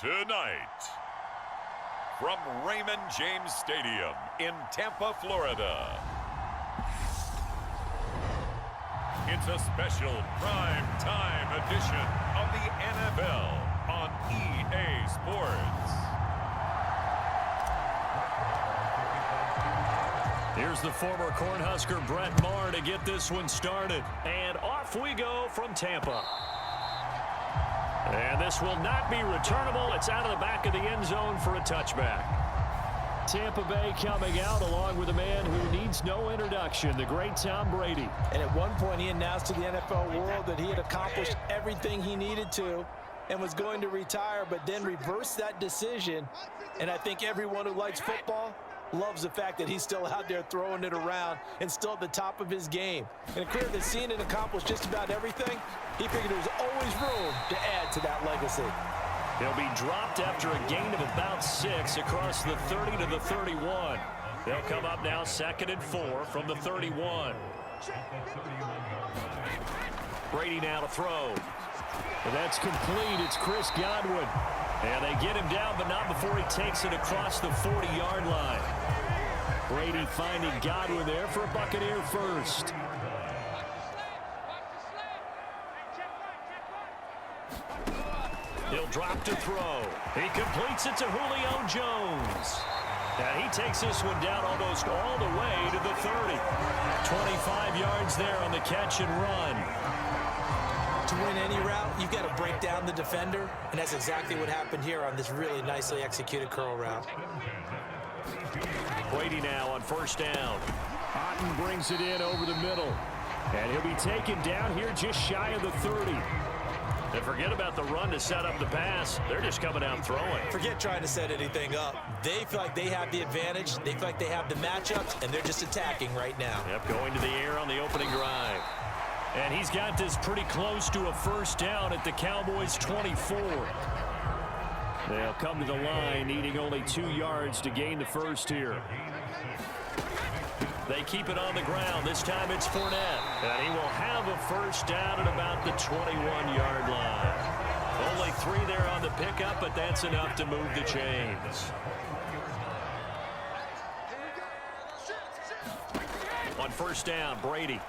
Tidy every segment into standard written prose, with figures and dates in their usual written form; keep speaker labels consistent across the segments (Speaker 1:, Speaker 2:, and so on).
Speaker 1: Tonight, from Raymond James Stadium in Tampa, Florida, it's a special prime time edition of the NFL on EA Sports.
Speaker 2: Here's the former Cornhusker Brett Maher to get this one started. And off we go from Tampa. And this will not be returnable. It's out of the back of the end zone for a touchback. Tampa Bay coming out along with a man who needs no introduction, the great Tom Brady.
Speaker 3: And at one point he announced to the NFL world that he had accomplished everything he needed to and was going to retire, but then reversed that decision. And I think everyone who likes football loves the fact that he's still out there throwing it around and still at the top of his game. In a career that's seen and accomplished just about everything, he figured there was always room to add to that legacy.
Speaker 2: He'll be dropped after a gain of about 6 across the 30 to the 31. They'll come up now 2nd and 4 from the 31. Brady now to throw. And that's complete. It's Chris Godwin. And they get him down, but not before he takes it across the 40-yard line. Brady finding Godwin there for a Buccaneer first. He'll drop to throw. He completes it to Julio Jones. And he takes this one down almost all the way to the 30. 25 yards there on the catch and run.
Speaker 3: To win any route, you've got to break down the defender, and that's exactly what happened here on this really nicely executed curl route.
Speaker 2: Brady now on first down. Otten brings it in over the middle. And he'll be taken down here just shy of the 30. And forget about the run to set up the pass. They're just coming out throwing.
Speaker 3: Forget trying to set anything up. They feel like they have the advantage. They feel like they have the matchups, and they're just attacking right now.
Speaker 2: Yep, going to the air on the opening drive. And he's got this pretty close to a first down at the Cowboys' 24. They'll come to the line, needing only 2 yards to gain the first here. They keep it on the ground. This time it's Fournette. And he will have a first down at about the 21-yard line. Only 3 there on the pickup, but that's enough to move the chains. On first down, Brady.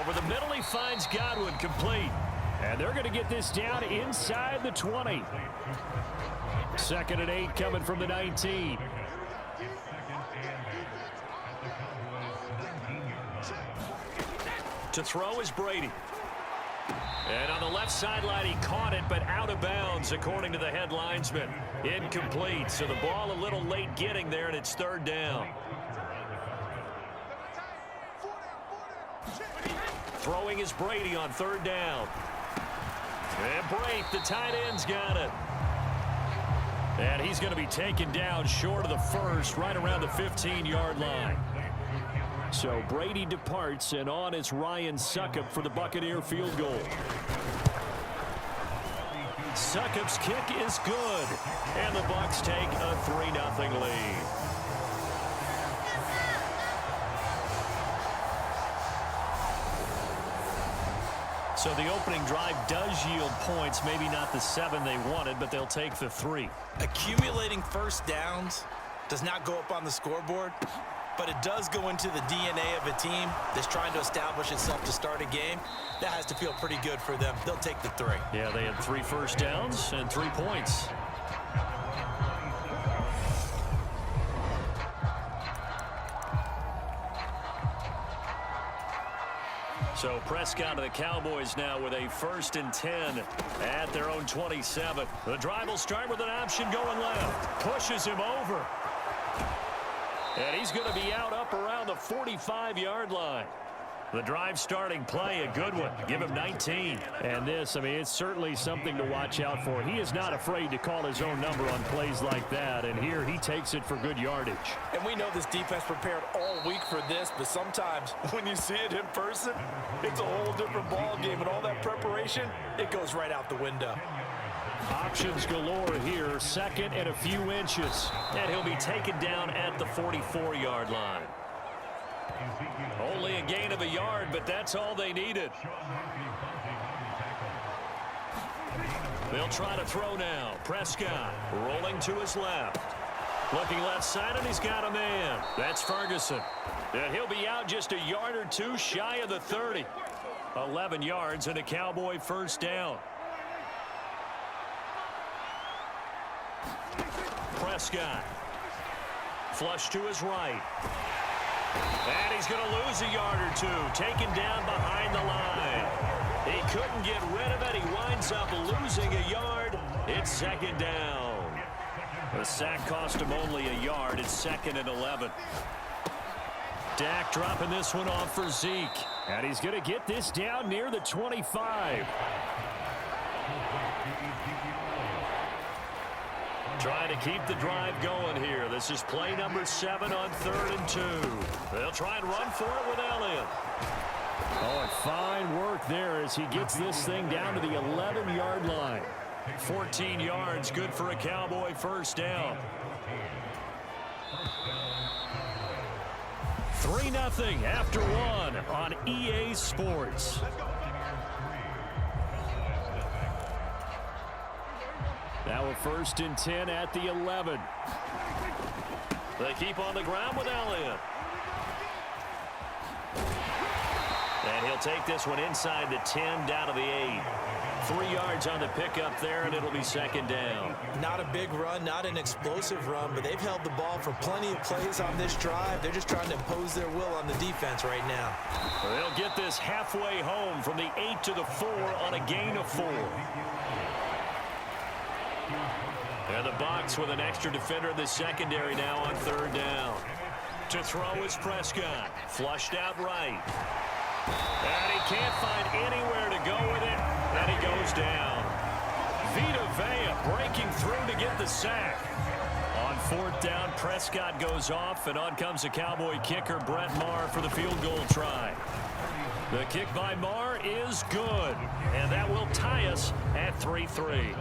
Speaker 2: Over the middle, he finds Godwin, complete. And they're going to get this down inside the 20. 2nd and 8 coming from the 19. To throw is Brady. And on the left sideline, he caught it, but out of bounds, according to the head linesman. Incomplete, so the ball a little late getting there, and it's 3rd down. Throwing is Brady on 3rd down. And Brate, the tight end's got it. And he's going to be taken down short of the first, right around the 15-yard line. So Brady departs, and on is Ryan Succop for the Buccaneer field goal. Succop's kick is good, and the Bucs take a 3-0 lead. So the opening drive does yield points, maybe not the 7 they wanted, but they'll take the 3.
Speaker 3: Accumulating first downs does not go up on the scoreboard, but it does go into the DNA of a team that's trying to establish itself to start a game. That has to feel pretty good for them. They'll take the 3.
Speaker 2: Yeah, they had 3 first downs and 3 points. So Prescott of the Cowboys now with a 1st and 10 at their own 27. The drive will start with an option going left. Pushes him over. And he's going to be out up around the 45-yard line. The drive starting play, a good one. Give him 19. And this, I mean, it's certainly something to watch out for. He is not afraid to call his own number on plays like that. And here he takes it for good yardage.
Speaker 3: And we know this defense prepared all week for this, but sometimes when you see it in person, it's a whole different ball game. And all that preparation, it goes right out the window.
Speaker 2: Options galore here, 2nd and a few inches. And he'll be taken down at the 44-yard line. Only a gain of a yard, but that's all they needed. They'll try to throw now. Prescott rolling to his left. Looking left side, and he's got a man. That's Ferguson. And he'll be out just a yard or two shy of the 30. 11 yards and a Cowboy first down. Prescott. Flush to his right. And he's going to lose a yard or two. Taken down behind the line. He couldn't get rid of it. He winds up losing a yard. It's second down. The sack cost him only a yard. It's 2nd and 11. Dak dropping this one off for Zeke. And he's going to get this down near the 25. Trying to keep the drive going here. This is play number 7 on 3rd and 2. They'll try and run for it with Elliott. Oh, and fine work there as he gets this thing down to the 11-yard line. 14 yards, good for a Cowboy first down. 3-0 after 1 on EA Sports. Now a 1st and 10 at the 11. They keep on the ground with Elliott. And he'll take this one inside the 10 down to the 8. 3 yards on the pickup there, and it'll be 2nd down.
Speaker 3: Not a big run, not an explosive run, but they've held the ball for plenty of plays on this drive. They're just trying to impose their will on the defense right now.
Speaker 2: They'll get this halfway home from the 8 to the 4 on a gain of 4. And the Bucs with an extra defender in the secondary now on 3rd down. To throw is Prescott. Flushed out right. And he can't find anywhere to go with it. And he goes down. Vita Vea breaking through to get the sack. On 4th down, Prescott goes off, and on comes the Cowboy kicker, Brett Maher, for the field goal try. The kick by Maher is good, and that will tie us at 3-3.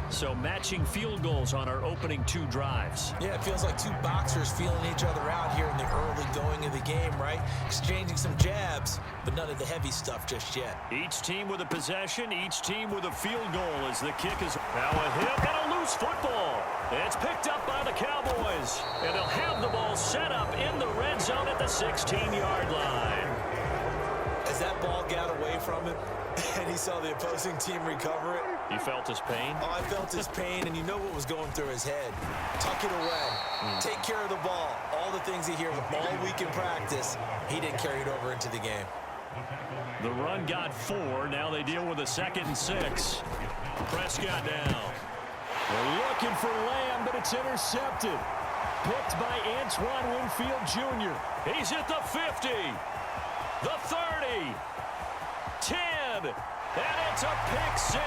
Speaker 2: So matching field goals on our opening 2 drives.
Speaker 3: Yeah, it feels like 2 boxers feeling each other out here in the early going of the game, right? Exchanging some jabs, but none of the heavy stuff just yet.
Speaker 2: Each team with a possession, each team with a field goal as the kick is now a hit and a loose football. It's picked up by the Cowboys, and they'll have the ball set up in the red zone at the 16-yard line.
Speaker 3: As that ball got away from him, and he saw the opposing team recover it.
Speaker 2: You felt his pain?
Speaker 3: Oh, I felt his pain, and you know what was going through his head. Tuck it away. Take care of the ball. All the things he hears all week in practice, he didn't carry it over into the game.
Speaker 2: The run got 4. Now they deal with a 2nd and 6. Prescott now. They're looking for Lamb, but it's intercepted. Picked by Antoine Winfield Jr. He's at the 50. The 30. 10. And it's a pick 6.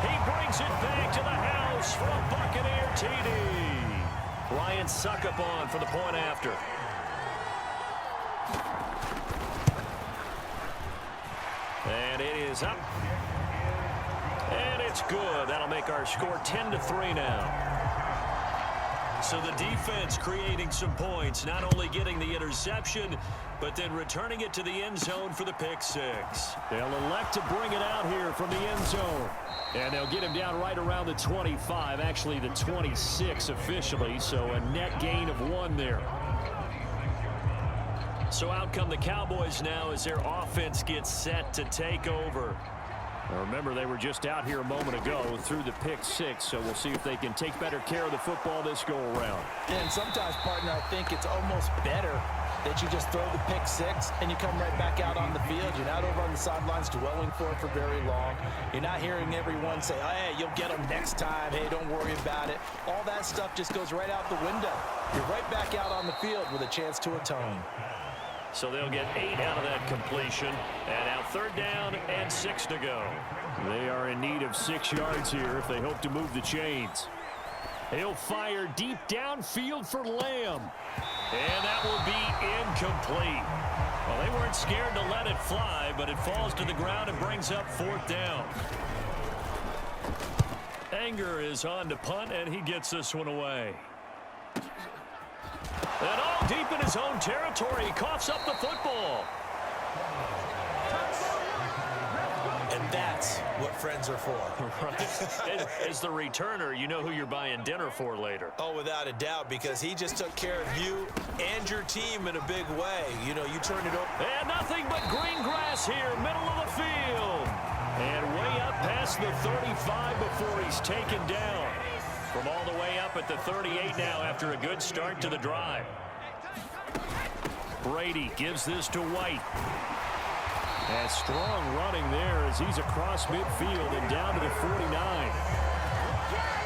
Speaker 2: He brings it back to the house for a Buccaneer TD. Ryan Succop for the point after. And it is up. And it's good. That'll make our score 10-3 now. So the defense creating some points, not only getting the interception, but then returning it to the end zone for the pick 6. They'll elect to bring it out here from the end zone. And they'll get him down right around the 25, actually the 26 officially, so a net gain of 1 there. So out come the Cowboys now as their offense gets set to take over. Now remember, they were just out here a moment ago through the pick 6, so we'll see if they can take better care of the football this go-around.
Speaker 3: And sometimes, partner, I think it's almost better that you just throw the pick 6 and you come right back out on the field. You're not over on the sidelines dwelling for it for very long. You're not hearing everyone say, oh, hey, you'll get them next time. Hey, don't worry about it. All that stuff just goes right out the window. You're right back out on the field with a chance to atone.
Speaker 2: So they'll get 8 out of that completion. And now 3rd down and 6 to go. They are in need of 6 yards here if they hope to move the chains. He'll fire deep downfield for Lamb. And that will be incomplete. Well, they weren't scared to let it fly, but it falls to the ground and brings up 4th down. Anger is on to punt, and he gets this one away. And all deep in his own territory, he coughs up the football.
Speaker 3: And that's what friends are for.
Speaker 2: Right. As the returner, you know who you're buying dinner for later.
Speaker 3: Oh, without a doubt, because he just took care of you and your team in a big way. You know, you turned it over.
Speaker 2: And nothing but green grass here, middle of the field. And way up past the 35 before he's taken down. From all the way up at the 38 now after a good start to the drive. Brady gives this to White. And strong running there as he's across midfield and down to the 49.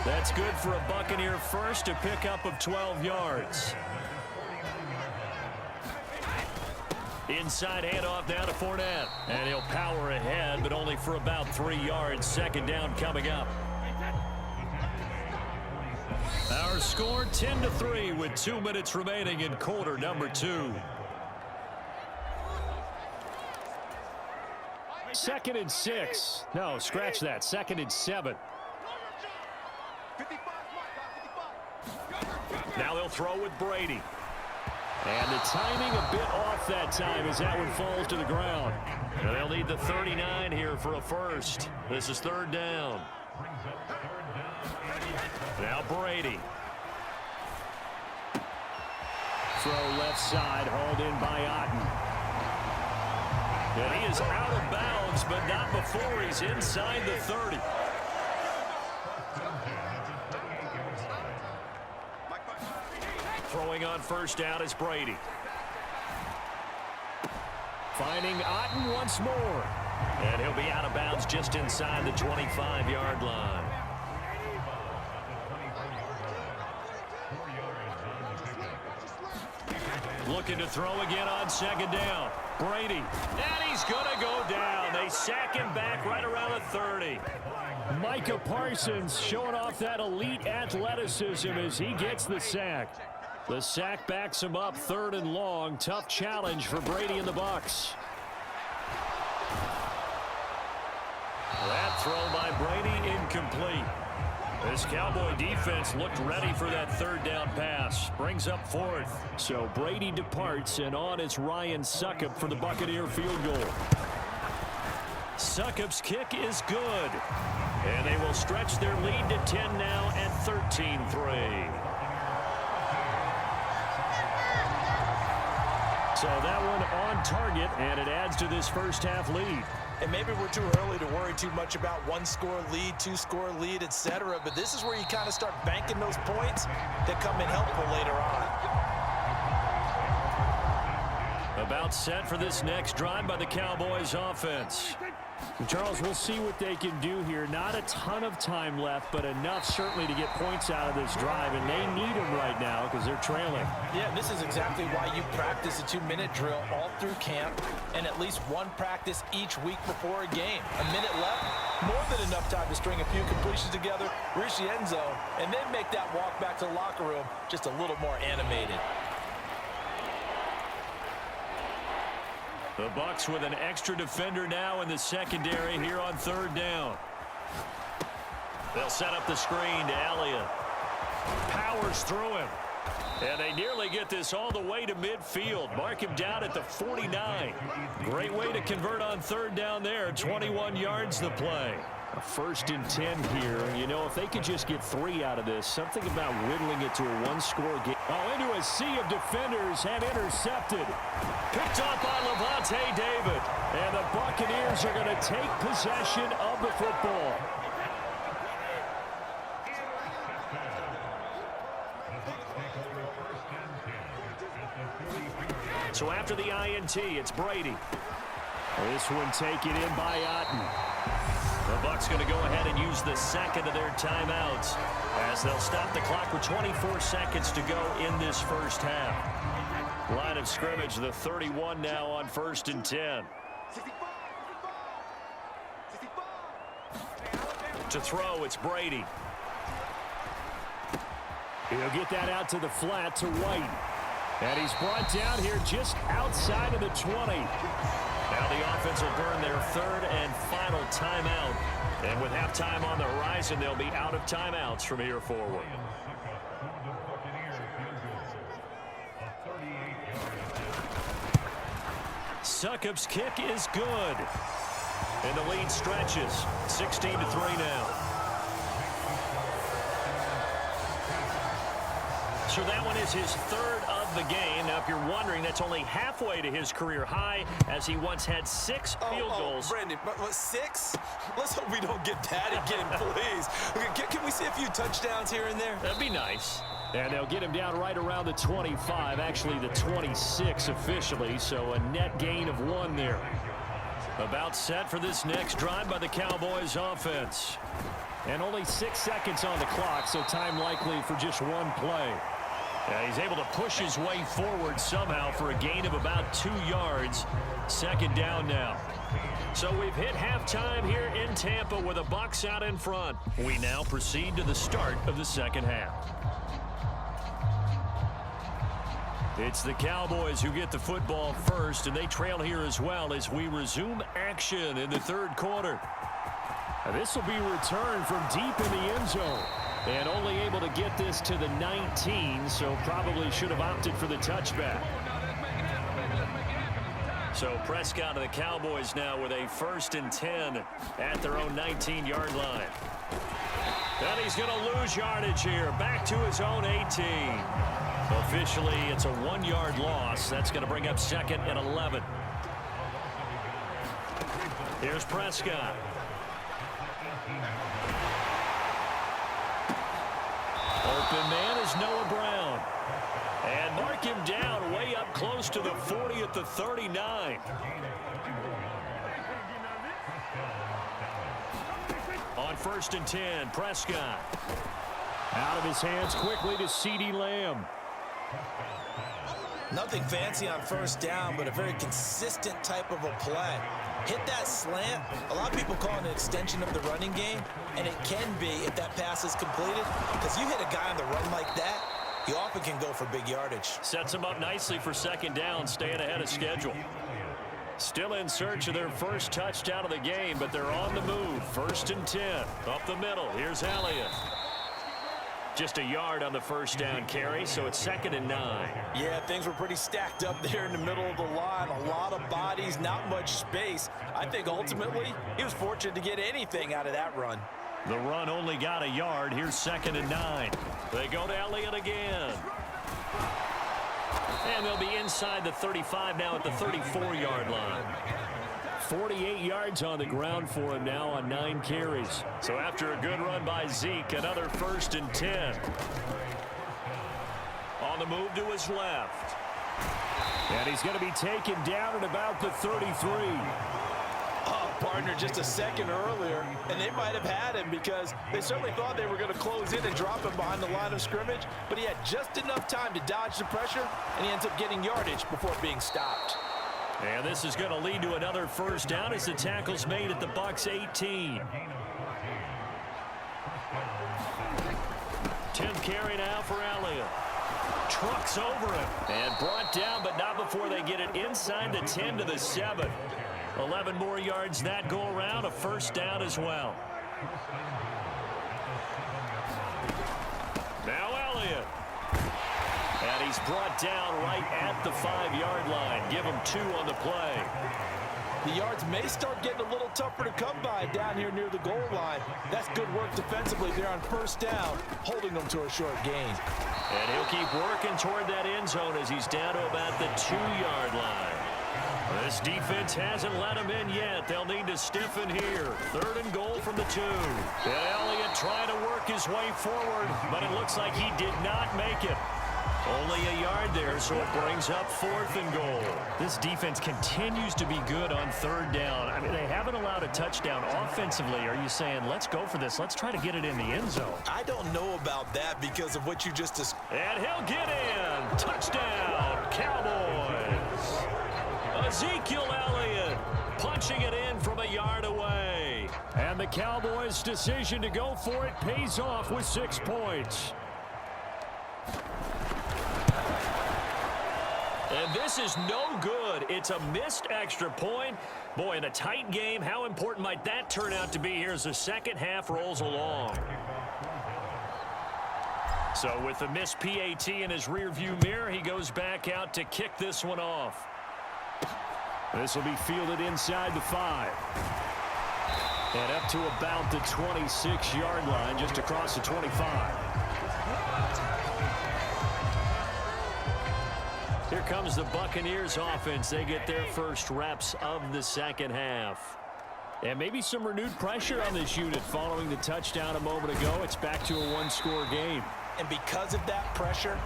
Speaker 2: That's good for a Buccaneer first, a pickup of 12 yards. Inside handoff now to Fournette. And he'll power ahead, but only for about 3 yards. Second down coming up. Our score 10-3 with 2 minutes remaining in quarter number 2. 2nd and 6. No, scratch that. 2nd and 7. Now they'll throw with Brady. And the timing a bit off that time as that one falls to the ground. And they'll need the 39 here for a first. This is 3rd down. Now Brady. Throw left side, hauled in by Otten. And he is out of bounds, but not before he's inside the 30. Throwing on first down is Brady. Finding Otten once more. And he'll be out of bounds just inside the 25-yard line. Looking to throw again on 2nd down. Brady. And he's going to go down. They sack him back right around the 30. Micah Parsons showing off that elite athleticism as he gets the sack. The sack backs him up 3rd and long. Tough challenge for Brady and the Bucs. That throw by Brady incomplete. This Cowboy defense looked ready for that 3rd down pass. Brings up 4th. So Brady departs, and on is Ryan Succop for the Buccaneer field goal. Succop's kick is good. And they will stretch their lead to 10 now at 13-3. So that one on target, and it adds to this first half lead.
Speaker 3: And maybe we're too early to worry too much about 1-score lead, 2-score lead, etc. But this is where you kind of start banking those points that come in helpful later on.
Speaker 2: About set for this next drive by the Cowboys offense.
Speaker 4: Charles, we'll see what they can do here. Not a ton of time left, but enough certainly to get points out of this drive, and they need them right now because they're trailing.
Speaker 3: Yeah, this is exactly why you practice a 2-minute drill all through camp and at least one practice each week before a game. A minute left, more than enough time to string a few completions together, reach the end zone, and then make that walk back to the locker room just a little more animated.
Speaker 2: The Bucs with an extra defender now in the secondary here on 3rd down. They'll set up the screen to Elliott. Powers through him. And they nearly get this all the way to midfield. Mark him down at the 49. Great way to convert on 3rd down there. 21 yards the play.
Speaker 4: A 1st and 10 here. And, you know, if they could just get 3 out of this, something about whittling it to a 1-score game.
Speaker 2: Oh, into a sea of defenders and intercepted. Picked up by Levante David. And the Buccaneers are going to take possession of the football. So after the INT, it's Brady.
Speaker 4: This one taken in by Otten.
Speaker 2: The Bucs going to go ahead and use the second of their timeouts as they'll stop the clock with 24 seconds to go in this first half. Line of scrimmage, the 31 now on 1st and 10. To throw, it's Brady.
Speaker 4: He'll get that out to the flat to White. And he's brought down here just outside of the 20.
Speaker 2: Now the offense will burn their 3rd and final timeout. And with halftime on the horizon, they'll be out of timeouts from here forward. Succop's kick is good. And the lead stretches 16-3 now. So that one is his third of the game. Now, if you're wondering, that's only halfway to his career high, as he once had 6 field goals.
Speaker 3: Brandon, what, 6? Let's hope we don't get that again, please. Okay, can we see a few touchdowns here and there?
Speaker 2: That'd be nice.
Speaker 4: And they'll get him down right around the 25, actually the 26 officially, so a net gain of 1 there.
Speaker 2: About set for this next drive by the Cowboys offense.
Speaker 4: And only 6 seconds on the clock, so time likely for just 1 play.
Speaker 2: Yeah, he's able to push his way forward somehow for a gain of about 2 yards. Second down now. So we've hit halftime here in Tampa with the Bucs out in front. We now proceed to the start of the second half. It's the Cowboys who get the football first, and they trail here as well as we resume action in the third quarter.
Speaker 4: This will be returned from deep in the end zone. And only able to get this to the 19, so probably should have opted for the touchback.
Speaker 2: So Prescott and the Cowboys now with a 1st and 10 at their own 19-yard line. And he's going to lose yardage here. Back to his own 18. Officially, it's a 1-yard loss. That's going to bring up 2nd and 11. Here's Prescott. Open man is Noah Brown. And mark him down way up close to the 40 at the 39. On 1st and 10, Prescott.
Speaker 4: Out of his hands quickly to CeeDee Lamb.
Speaker 3: Nothing fancy on 1st down, but a very consistent type of a play. Hit that slant. A lot of people call it an extension of the running game, and it can be if that pass is completed, because you hit a guy on the run like that, you often can go for big yardage.
Speaker 2: Sets him up nicely for 2nd down, staying ahead of schedule. Still in search of their first touchdown of the game, but they're on the move. 1st and 10. Up the middle. Here's Elliott. Just a yard on the 1st down carry, so it's 2nd and 9.
Speaker 3: Yeah, things were pretty stacked up there in the middle of the line. A lot of bodies, not much space. I think ultimately he was fortunate to get anything out of that run.
Speaker 2: The run only got a yard. Here's 2nd and 9. They go to Elliott again. And they'll be inside the 35 now at the 34-yard line.
Speaker 4: 48 yards on the ground for him now on 9 carries.
Speaker 2: So after a good run by Zeke, another 1st and 10. On the move to his left.
Speaker 4: And he's going to be taken down at about the 33.
Speaker 3: Oh, partner, just a second earlier, and they might have had him because they certainly thought they were going to close in and drop him behind the line of scrimmage, but he had just enough time to dodge the pressure, and he ends up getting yardage before being stopped.
Speaker 2: And this is going to lead to another 1st down as the tackle's made at the Bucs 18. 10th carry now for Elliott. Trucks over him and brought down, but not before they get it inside the 10 to the 7. 11 more yards that go around, a 1st down as well. Now Elliott. And he's brought down right at the 5-yard line. Give him 2 on the play.
Speaker 3: The yards may start getting a little tougher to come by down here near the goal line. That's good work defensively there on 1st down, holding them to a short gain.
Speaker 2: And he'll keep working toward that end zone as he's down to about the 2-yard line. This defense hasn't let him in yet. They'll need to stiffen here. 3rd and goal from the 2. And Elliott trying to work his way forward, but it looks like he did not make it. Only a yard there, so it brings up 4th and goal.
Speaker 4: This defense continues to be good on 3rd down. I mean, they haven't allowed a touchdown offensively. Are you saying, let's go for this? Let's try to get it in the end zone.
Speaker 3: I don't know about that because of what you just described.
Speaker 2: And he'll get in. Touchdown, Cowboys. Ezekiel Elliott punching it in from a yard away.
Speaker 4: And the Cowboys' decision to go for it pays off with 6 points.
Speaker 2: And this is no good. It's a missed extra point. Boy, in a tight game, how important might that turn out to be here as the second half rolls along? So with the missed PAT in his rearview mirror, he goes back out to kick this one off.
Speaker 4: This will be fielded inside the 5. And up to about the 26-yard line, just across the 25. Here comes the Buccaneers offense. They get their first reps of the second half. And maybe some renewed pressure on this unit following the touchdown a moment ago. It's back to a one-score game.
Speaker 3: And because of that pressure,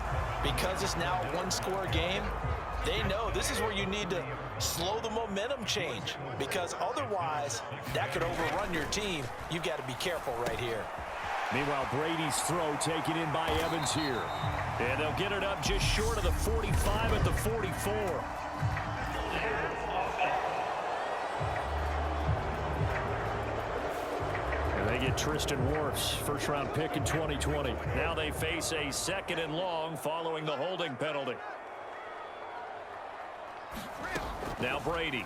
Speaker 3: because it's now a one-score game, they know this is where you need to slow the momentum change, because otherwise that could overrun your team. You've got to be careful right here.
Speaker 4: Meanwhile, Brady's throw taken in by Evans here. And they'll get it up just short of the 45 at the 44. And they get Tristan Wirfs, first-round pick in 2020. Now they face a 2nd and long following the holding penalty. Now Brady.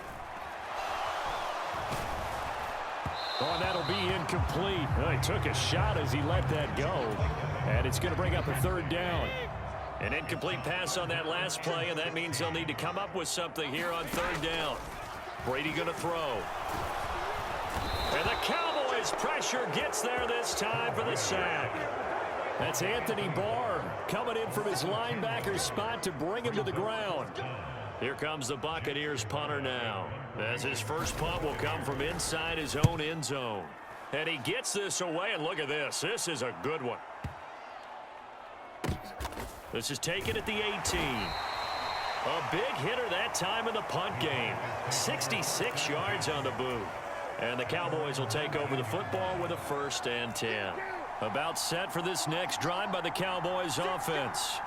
Speaker 4: Oh, and that'll be incomplete. Oh, he took a shot as he let that go. And it's going to bring up a 3rd down. An incomplete pass on that last play, and that means they'll need to come up with something here on 3rd down. Brady going to throw. And the Cowboys' pressure gets there this time for the sack. That's Anthony Barr coming in from his linebacker spot to bring him to the ground. Here comes the Buccaneers punter now, as his first punt will come from inside his own end zone. And he gets this away, and look at this. This is a good one. This is taken at the 18. A big hitter that time in the punt game. 66 yards on the boot. And the Cowboys will take over the football with a 1st and 10. About set for this next drive by the Cowboys offense.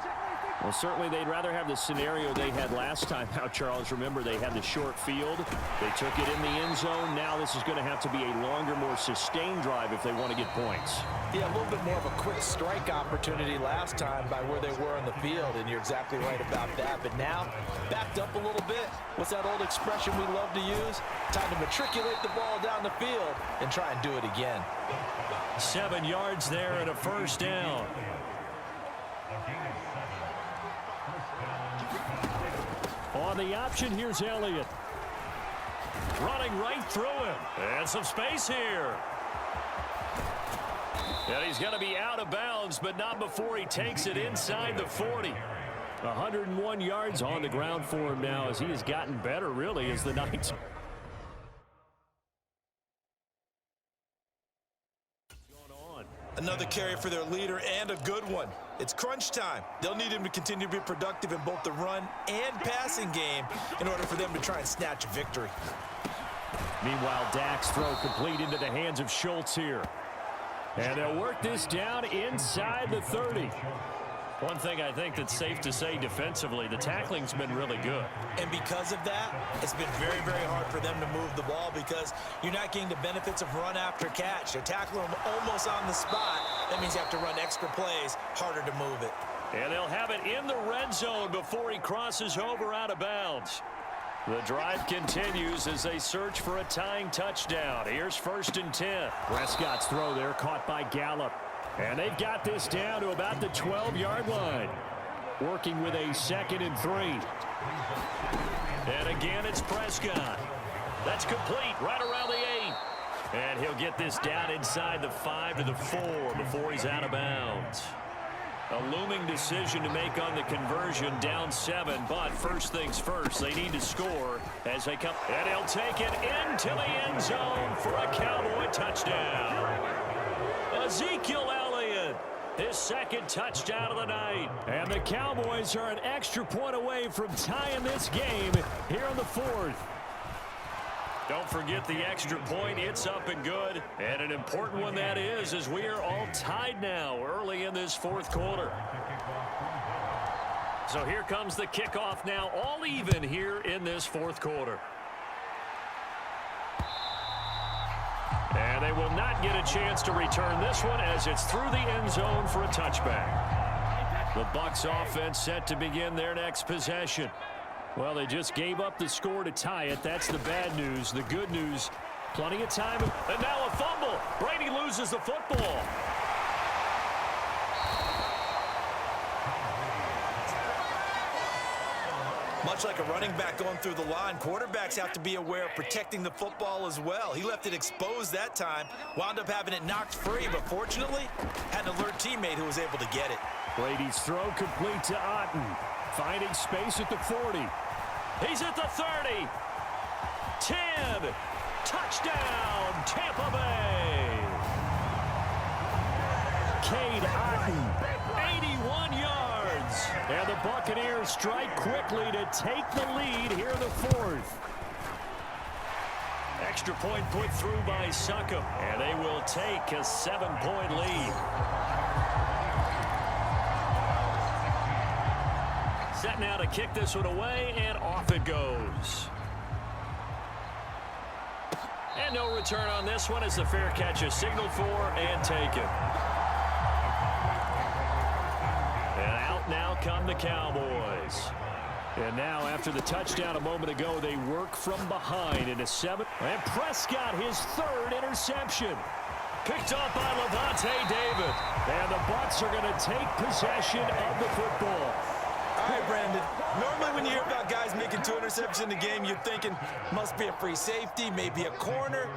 Speaker 4: Well, certainly they'd rather have the scenario they had last time out, Charles. Remember, they had the short field. They took it in the end zone. Now this is going to have to be a longer, more sustained drive if they want to get points.
Speaker 3: Yeah, a little bit more of a quick strike opportunity last time by where they were on the field, and you're exactly right about that. But now, backed up a little bit. What's that old expression we love to use? Time to matriculate the ball down the field and try and do it again.
Speaker 2: 7 yards there and a 1st down.
Speaker 4: On the option, here's Elliott.
Speaker 2: Running right through him. And some space here. And he's going to be out of bounds, but not before he takes it inside the 40.
Speaker 4: 101 yards on the ground for him now, as he has gotten better, really, as the night.
Speaker 3: Another carry for their leader, and a good one. It's crunch time. They'll need him to continue to be productive in both the run and passing game in order for them to try and snatch a victory.
Speaker 4: Meanwhile, Dak's throw complete into the hands of Schultz here. And they'll work this down inside the 30.
Speaker 2: One thing I think that's safe to say defensively, the tackling's been really good.
Speaker 3: And because of that, it's been very, very hard for them to move the ball because you're not getting the benefits of run after catch. They're tackling them almost on the spot. That means you have to run extra plays, harder to move it.
Speaker 2: And they'll have it in the red zone before he crosses over out of bounds. The drive continues as they search for a tying touchdown. Here's 1st and 10.
Speaker 4: Prescott's throw there caught by Gallup. And they've got this down to about the 12-yard line. Working with a 2nd and 3.
Speaker 2: And again, it's Prescott. That's complete right around the 8. And he'll get this down inside the 5 to the 4 before he's out of bounds. A looming decision to make on the conversion, down 7. But first things first, they need to score as they come. And he'll take it into the end zone for a Cowboy touchdown. Ezekiel Elliott, his 2nd touchdown of the night.
Speaker 4: And the Cowboys are an extra point away from tying this game here in the 4th.
Speaker 2: Don't forget the extra point. It's up and good. And an important one that is, as we are all tied now early in this 4th quarter. So here comes the kickoff now, all even here in this 4th quarter. And they will not get a chance to return this one as it's through the end zone for a touchback. The Bucs offense set to begin their next possession.
Speaker 4: Well, they just gave up the score to tie it. That's the bad news. The good news, plenty of time.
Speaker 2: And now a fumble. Brady loses the football.
Speaker 3: Much much like a running back going through the line, quarterbacks have to be aware of protecting the football as well. He left it exposed that time, wound up having it knocked free, but fortunately, had an alert teammate who was able to get it.
Speaker 4: Brady's throw complete to Otten. Finding space at the 40. He's at the 30. 10. Touchdown, Tampa Bay. Cade Otten, 81 yards. And the Buccaneers strike quickly to take the lead here in the fourth. Extra point put through by Succop, and they will take a 7-point lead. Set now to kick this one away, and off it goes. And no return on this one as the fair catch is signaled for and taken. And out now come the Cowboys. And now after the touchdown a moment ago, they work from behind in a 7. And Prescott, his third interception. Picked up by Levante David. And the Bucs are going to take possession of the football.
Speaker 3: All right, Brandon. Normally when you hear about guys making 2 interceptions in the game, you're thinking must be a free safety, maybe a corner.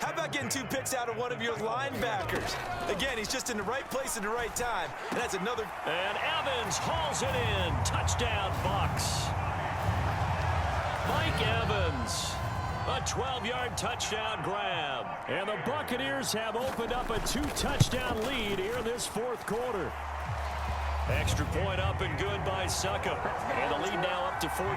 Speaker 3: How about getting 2 picks out of one of your linebackers? Again, he's just in the right place at the right time. And that's another.
Speaker 2: And Evans hauls it in. Touchdown, Bucs. Mike Evans. A 12-yard touchdown grab.
Speaker 4: And the Buccaneers have opened up a 2-touchdown lead here in this fourth quarter.
Speaker 2: Extra point up and good by Succop. And the lead now up to 14.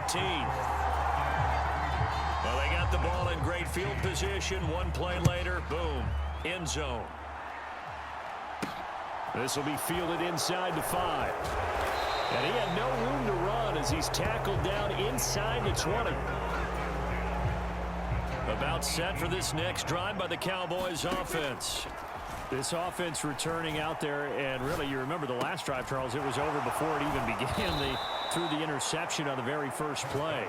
Speaker 2: Well, they got the ball in great field position. One play later, boom, end zone.
Speaker 4: This will be fielded inside the 5. And he had no room to run as he's tackled down inside the 20.
Speaker 2: About set for this next drive by the Cowboys offense.
Speaker 4: This offense returning out there, and really, you remember the last drive, Charles, it was over before it even began. They threw the interception on the very first play.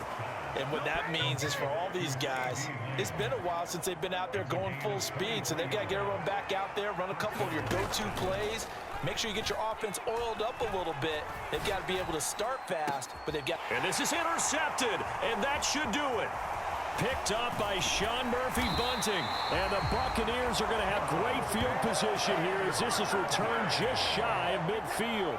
Speaker 3: And what that means is for all these guys, it's been a while since they've been out there going full speed, so they've got to get everyone back out there, run a couple of your go-to plays, make sure you get your offense oiled up a little bit. They've got to be able to start fast, but they've got.
Speaker 2: And this is intercepted, and that should do it. Picked up by Sean Murphy-Bunting.
Speaker 4: And the Buccaneers are going to have great field position here as this is returned just shy of midfield.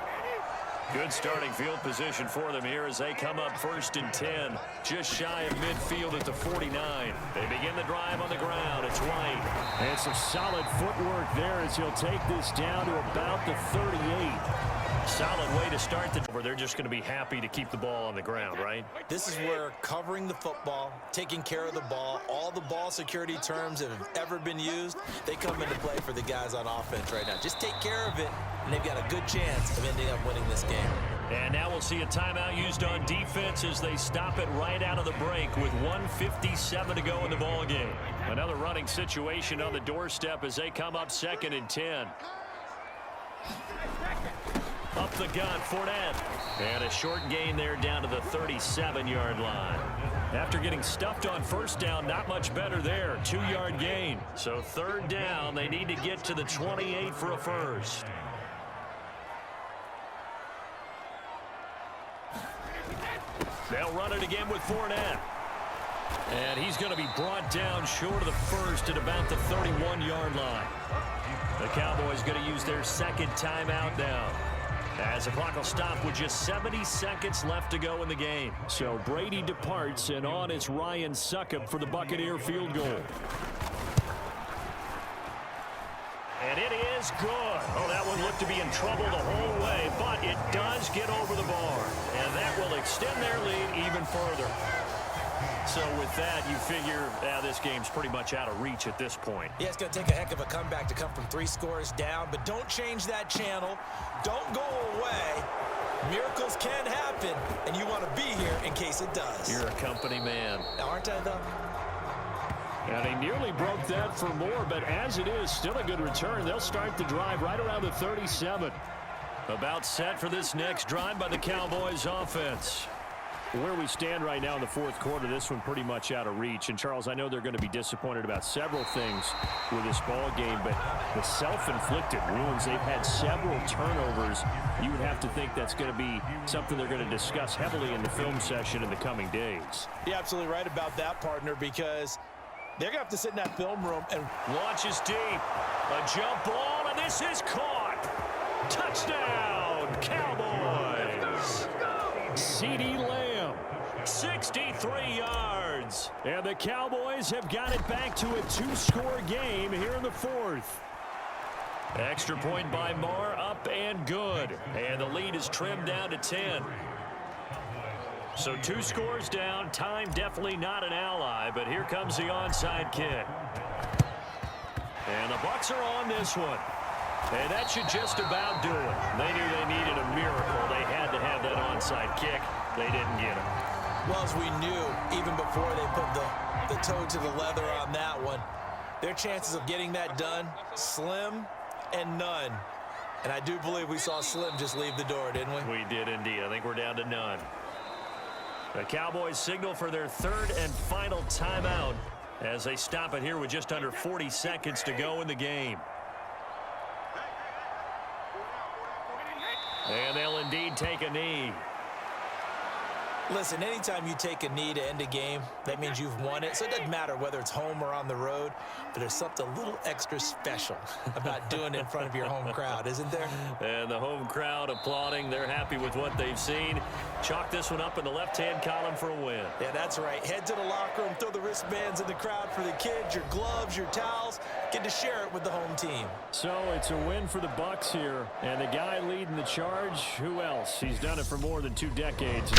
Speaker 2: Good starting field position for them here as they come up 1st and 10. Just shy of midfield at the 49. They begin the drive on the ground. It's White.
Speaker 4: And some solid footwork there as he'll take this down to about the 38.
Speaker 2: Solid way to start the where they're just going to be happy to keep the ball on the ground, right?
Speaker 3: This is where covering the football, taking care of the ball, all the ball security terms that have ever been used, they come into play for the guys on offense right now. Just take care of it, and they've got a good chance of ending up winning this game.
Speaker 2: And now we'll see a timeout used on defense as they stop it right out of the break with 1:57 to go in the ball game. Another running situation on the doorstep as they come up 2nd and 10. Up the gut, Fournette. And a short gain there down to the 37-yard line. After getting stuffed on 1st down, not much better there. 2-yard gain. So 3rd down, they need to get to the 28 for a first. They'll run it again with Fournette. And he's going to be brought down short of the first at about the 31-yard line. The Cowboys going to use their 2nd timeout now, as the clock will stop with just 70 seconds left to go in the game.
Speaker 4: So Brady departs, and on is Ryan Succop for the Buccaneer field goal.
Speaker 2: And it is good. Oh, that one looked to be in trouble the whole way, but it does get over the bar. And that will extend their lead even further. So with that, you figure this game's pretty much out of reach at this point.
Speaker 3: Yeah, it's going to take a heck of a comeback to come from 3 scores down, but don't change that channel. Don't go away. Miracles can happen, and you want to be here in case it does.
Speaker 2: You're a company man.
Speaker 3: Aren't I, though?
Speaker 4: And he nearly broke that for more, but as it is, still a good return. They'll start the drive right around the 37.
Speaker 2: About set for this next drive by the Cowboys offense.
Speaker 4: Where we stand right now in the fourth quarter, this one pretty much out of reach. And, Charles, I know they're going to be disappointed about several things with this ball game, but the self-inflicted wounds, they've had several turnovers. You would have to think that's going to be something they're going to discuss heavily in the film session in the coming days.
Speaker 3: You're absolutely right about that, partner, because they're going to have to sit in that film room and
Speaker 2: launches deep. A jump ball, and this is caught. Touchdown, Cowboys.
Speaker 4: CeeDee Lamb.
Speaker 2: 63 yards.
Speaker 4: And the Cowboys have got it back to a two-score game here in the fourth.
Speaker 2: Extra point by Marr, up and good. And the lead is trimmed down to 10. So 2 scores down. Time definitely not an ally, but here comes the onside kick. And the Bucs are on this one. And that should just about do it. They knew they needed a miracle. They had to have that onside kick. They didn't get it.
Speaker 3: well, as we knew, even before they put the toe to the leather on that one, their chances of getting that done, slim and none. And I do believe we saw Slim just leave the door, didn't we?
Speaker 2: We did indeed. I think we're down to none. The Cowboys signal for their third and final timeout as they stop it here with just under 40 seconds to go in the game. And they'll indeed take a knee.
Speaker 3: Listen, anytime you take a knee to end a game, that means you've won it. So it doesn't matter whether it's home or on the road, but there's something a little extra special about doing it in front of your home crowd, isn't there?
Speaker 2: And the home crowd applauding. They're happy with what they've seen. Chalk this one up in the left-hand column for a win.
Speaker 3: Yeah, that's right. Head to the locker room, throw the wristbands in the crowd for the kids, your gloves, your towels. Get to share it with the home team.
Speaker 4: So it's a win for the Bucs here. And the guy leading the charge, who else? He's done it for more than 2 decades.